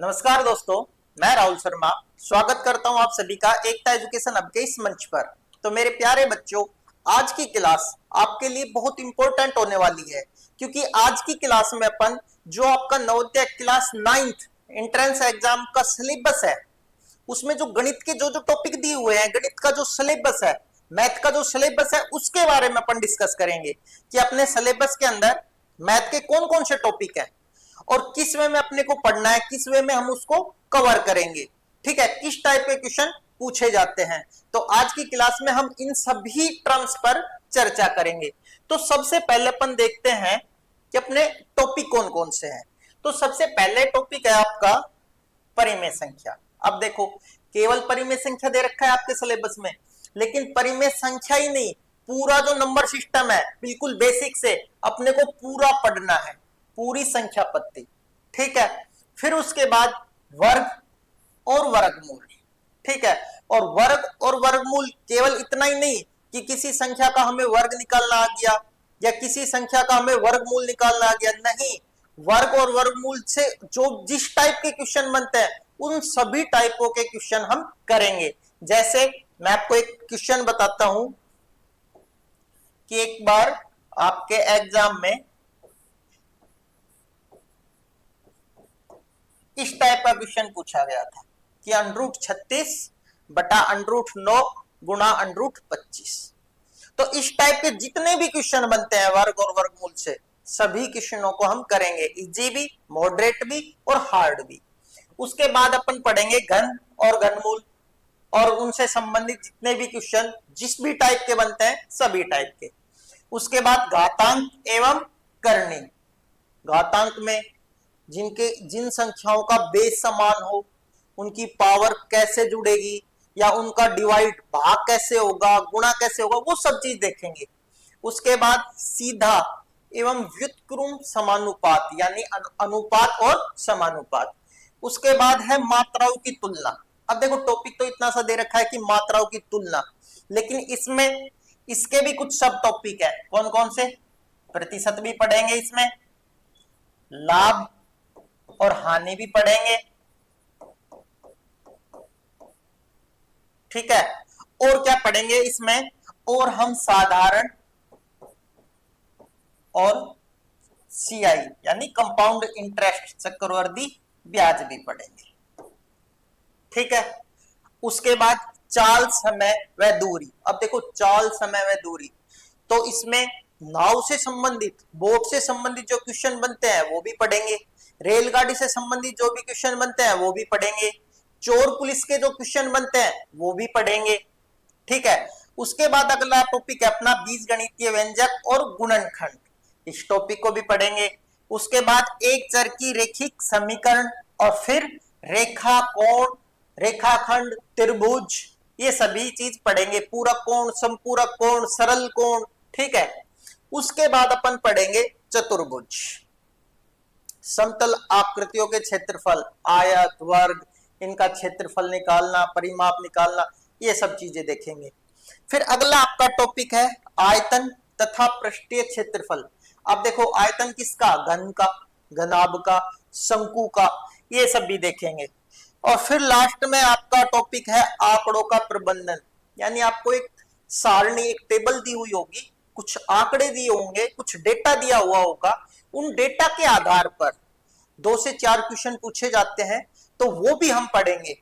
नमस्कार दोस्तों, मैं राहुल शर्मा स्वागत करता हूं आप सभी का एकता एजुकेशन अब के इस मंच पर। तो मेरे प्यारे बच्चों, आज की क्लास आपके लिए बहुत इंपॉर्टेंट होने वाली है, क्योंकि आज की क्लास में अपन जो आपका Navodaya class 9th entrance exam का सिलेबस है, उसमें जो गणित के जो जो टॉपिक दिए हुए हैं, गणित का जो सिलेबस है, मैथ का जो सिलेबस है, उसके बारे में अपन डिस्कस करेंगे कि अपने सिलेबस के अंदर मैथ के कौन कौन से टॉपिक हैं और किस वे में अपने को पढ़ना है, किस वे में हम उसको कवर करेंगे। ठीक है, किस टाइप के क्वेश्चन पूछे जाते हैं। तो आज की क्लास में हम इन सभी टर्म्स पर चर्चा करेंगे। तो सबसे पहले अपन देखते हैं कि अपने टॉपिक कौन कौन से हैं। तो सबसे पहले टॉपिक है आपका परिमेय संख्या। अब देखो, केवल परिमेय संख्या दे रखा है आपके सिलेबस में, लेकिन परिमेय संख्या ही नहीं, पूरा जो नंबर सिस्टम है बिल्कुल बेसिक से अपने को पूरा पढ़ना है, पूरी संख्या पत्ती। ठीक है, फिर उसके बाद वर्ग और वर्गमूल। ठीक है, और वर्ग और वर्गमूल केवल इतना ही नहीं कि किसी संख्या का हमें वर्ग निकालना आ गया या किसी संख्या का हमें वर्गमूल निकालना आ गया, नहीं, वर्ग और वर्गमूल से जो जिस टाइप के क्वेश्चन बनते हैं उन सभी टाइपों के क्वेश्चन हम करेंगे। जैसे मैं आपको एक क्वेश्चन बताता हूं कि एक बार आपके एग्जाम में इस टाइप का क्वेश्चन पूछा गया था कि √36 बटा √9 गुणा √25। तो इस टाइप के जितने भी क्वेश्चन बनते हैं वर्ग और वर्गमूल से, सभी क्वेश्चनों को हम करेंगे, इजी भी, मॉडरेट भी और हार्ड भी। उसके बाद अपन पढ़ेंगे घन और घनमूल और उनसे संबंधित जितने भी क्वेश्चन जिस भी टाइप के बनते हैं सभी टाइप के। उसके बाद घातांक एवं करनी, घातांक में जिन संख्याओं का बेस समान हो उनकी पावर कैसे जुड़ेगी या उनका डिवाइड भाग कैसे होगा, गुणा कैसे होगा, वो सब चीज देखेंगे। उसके बाद सीधा एवं व्युत्क्रम समानुपात यानी अनुपात और समानुपात। उसके बाद है मात्राओं की तुलना। अब देखो, टॉपिक तो इतना सा दे रखा है कि मात्राओं की तुलना, लेकिन इसमें इसके भी कुछ सब टॉपिक है। कौन कौन से? प्रतिशत भी पढ़ेंगे, इसमें लाभ और हानि भी पढ़ेंगे। ठीक है, और क्या पढ़ेंगे इसमें? और हम साधारण और सीआई यानी कंपाउंड इंटरेस्ट, चक्रवृद्धि ब्याज भी पढ़ेंगे। ठीक है, उसके बाद चाल, समय व दूरी। अब देखो, चाल, समय व दूरी, तो इसमें नाव से संबंधित, बोट से संबंधित जो क्वेश्चन बनते हैं वो भी पढ़ेंगे, रेलगाड़ी से संबंधित जो भी क्वेश्चन बनते हैं वो भी पढ़ेंगे, चोर पुलिस के जो क्वेश्चन बनते हैं वो भी पढ़ेंगे। ठीक है, उसके बाद अगला टॉपिक है अपना बीजगणितीय व्यंजक और गुणनखंड, इस टॉपिक को भी पढ़ेंगे। उसके बाद एक चर की रैखिक समीकरण और फिर रेखा, कोण, रेखाखंड, त्रिभुज, ये सभी चीज पढ़ेंगे, पूरक कोण, समपूरक कोण, सरल कोण। ठीक है, उसके बाद अपन पढ़ेंगे चतुर्भुज, समतल आकृतियों के क्षेत्रफल, आयत, वर्ग, इनका क्षेत्रफल निकालना, परिमाप निकालना, ये सब चीजें देखेंगे। फिर अगला आपका टॉपिक है आयतन तथा पृष्ठीय क्षेत्रफल। अब देखो, आयतन किसका? घन का, घनाभ का, शंकु का, ये सब भी देखेंगे। और फिर लास्ट में आपका टॉपिक है आंकड़ों का प्रबंधन, यानी आपको एक सारणी, एक टेबल दी हुई होगी, कुछ आंकड़े दिए होंगे, कुछ डेटा दिया हुआ होगा, उन डेटा के आधार पर 2 से 4 क्वेश्चन पूछे जाते हैं, तो वो भी हम पढ़ेंगे।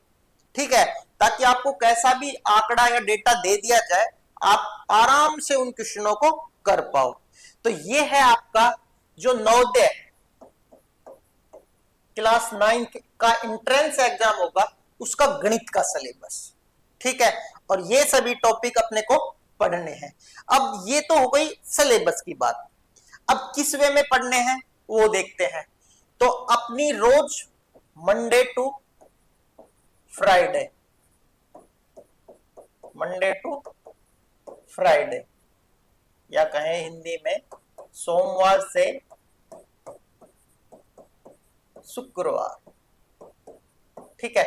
ठीक है, ताकि आपको कैसा भी आंकड़ा या डेटा दे दिया जाए, आप आराम से उन क्वेश्चनों को कर पाओ। तो ये है आपका जो नवोदय क्लास 9 का एंट्रेंस एग्जाम होगा, उसका गणित का सिलेबस। ठीक है, और ये सभी टॉपिक अपने को पढ़ने हैं। अब ये तो हो गई सिलेबस की बात, अब किस वे में पढ़ने हैं वो देखते हैं। तो अपनी रोज Monday to Friday, Monday to Friday, या कहें हिंदी में सोमवार से शुक्रवार। ठीक है,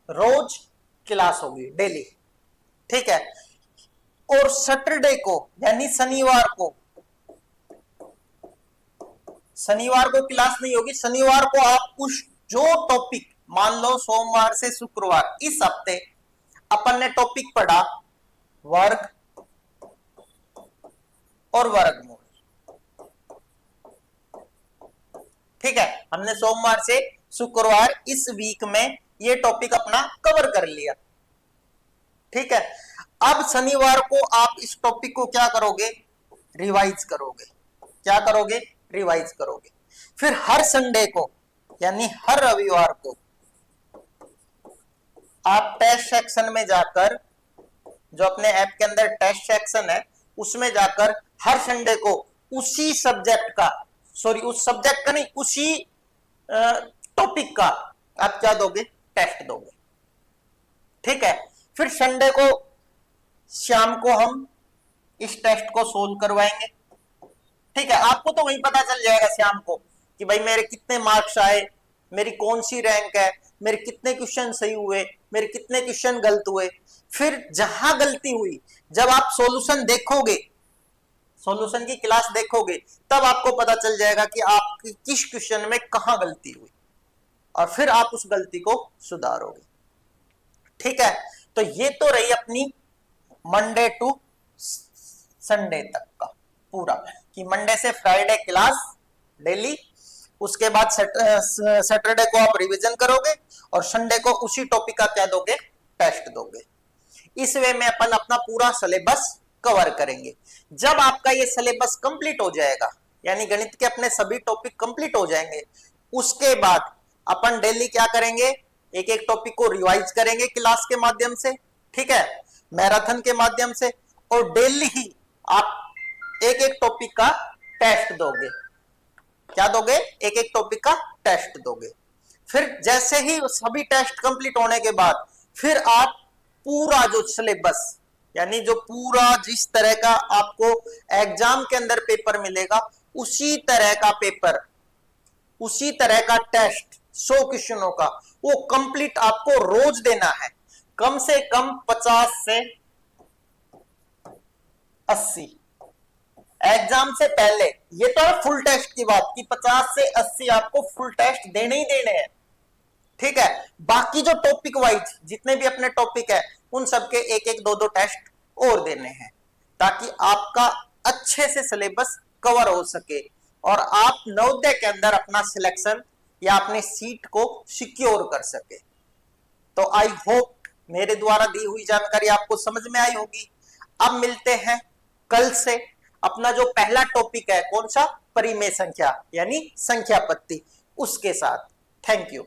रोज क्लास होगी, डेली। ठीक है, और सैटरडे को यानी शनिवार को क्लास नहीं होगी। शनिवार को आप उस जो टॉपिक मान लो सोमवार से शुक्रवार इस हफ्ते अपन ने टॉपिक पढ़ा वर्ग और वर्गमूल। ठीक है, हमने सोमवार से शुक्रवार इस वीक में ये टॉपिक अपना कवर कर लिया। ठीक है, अब शनिवार को आप इस टॉपिक को क्या करोगे, रिवाइज करोगे। क्या करोगे, रिवाइज करोगे। फिर हर संडे को यानी हर रविवार को आप टेस्ट सेक्शन में जाकर, जो अपने ऐप के अंदर टेस्ट सेक्शन है उसमें जाकर हर संडे को उसी सब्जेक्ट का, सॉरी उस सब्जेक्ट का नहीं, उसी टॉपिक का आप क्या दोगे, टेस्ट दोगे। ठीक है, फिर संडे को शाम को हम इस टेस्ट को सोल्व करवाएंगे। ठीक है, आपको तो वही पता चल जाएगा शाम को कि भाई मेरे कितने मार्क्स आए, मेरी कौन सी रैंक है, मेरे कितने क्वेश्चन सही हुए, मेरे कितने क्वेश्चन गलत हुए। फिर जहां गलती हुई, जब आप सॉल्यूशन देखोगे, सॉल्यूशन की क्लास देखोगे, तब आपको पता चल जाएगा कि आपकी किस क्वेश्चन में कहां गलती हुई और फिर आप उस गलती को सुधारोगे। ठीक है, तो ये तो रही अपनी मंडे टू संडे तक का पूरा, कि मंडे से फ्राइडे क्लास डेली, उसके बाद सैटरडे को आप रिवीजन करोगे और संडे को उसी टॉपिक का क्या दोगे, टेस्ट दोगे। इस वे में अपन अपना पूरा सिलेबस कवर करेंगे। जब आपका ये सिलेबस कंप्लीट हो जाएगा, यानी गणित के अपने सभी टॉपिक कंप्लीट हो जाएंगे, उसके बाद अपन डेली क्या करेंगे, एक एक टॉपिक को रिवाइज करेंगे क्लास के माध्यम से। ठीक है, मैराथन के माध्यम से, और डेली ही आप एक एक टॉपिक का टेस्ट दोगे। क्या दोगे, एक एक टॉपिक का टेस्ट दोगे। फिर जैसे ही सभी टेस्ट कंप्लीट होने के बाद फिर आप पूरा जो सिलेबस, यानी जो पूरा जिस तरह का आपको एग्जाम के अंदर पेपर मिलेगा, उसी तरह का पेपर, उसी तरह का टेस्ट 100 क्वेश्चनों का, वो कंप्लीट आपको रोज देना है। कम से कम 50 से 80 एग्जाम से पहले। ये तो है फुल टेस्ट की बात कि 50 से 80 आपको फुल टेस्ट देने ही देने हैं। ठीक है, बाकी जो टॉपिक वाइज जितने भी अपने टॉपिक है उन सबके एक एक दो दो टेस्ट और देने हैं, ताकि आपका अच्छे से सिलेबस कवर हो सके और आप नवोदय के अंदर अपना सिलेक्शन या अपने सीट को सिक्योर कर सके। तो आई होप मेरे द्वारा दी हुई जानकारी आपको समझ में आई होगी। अब मिलते हैं कल से। अपना जो पहला टॉपिक है कौन सा, परिमेय संख्या यानी संख्या पत्ती, उसके साथ। Thank you.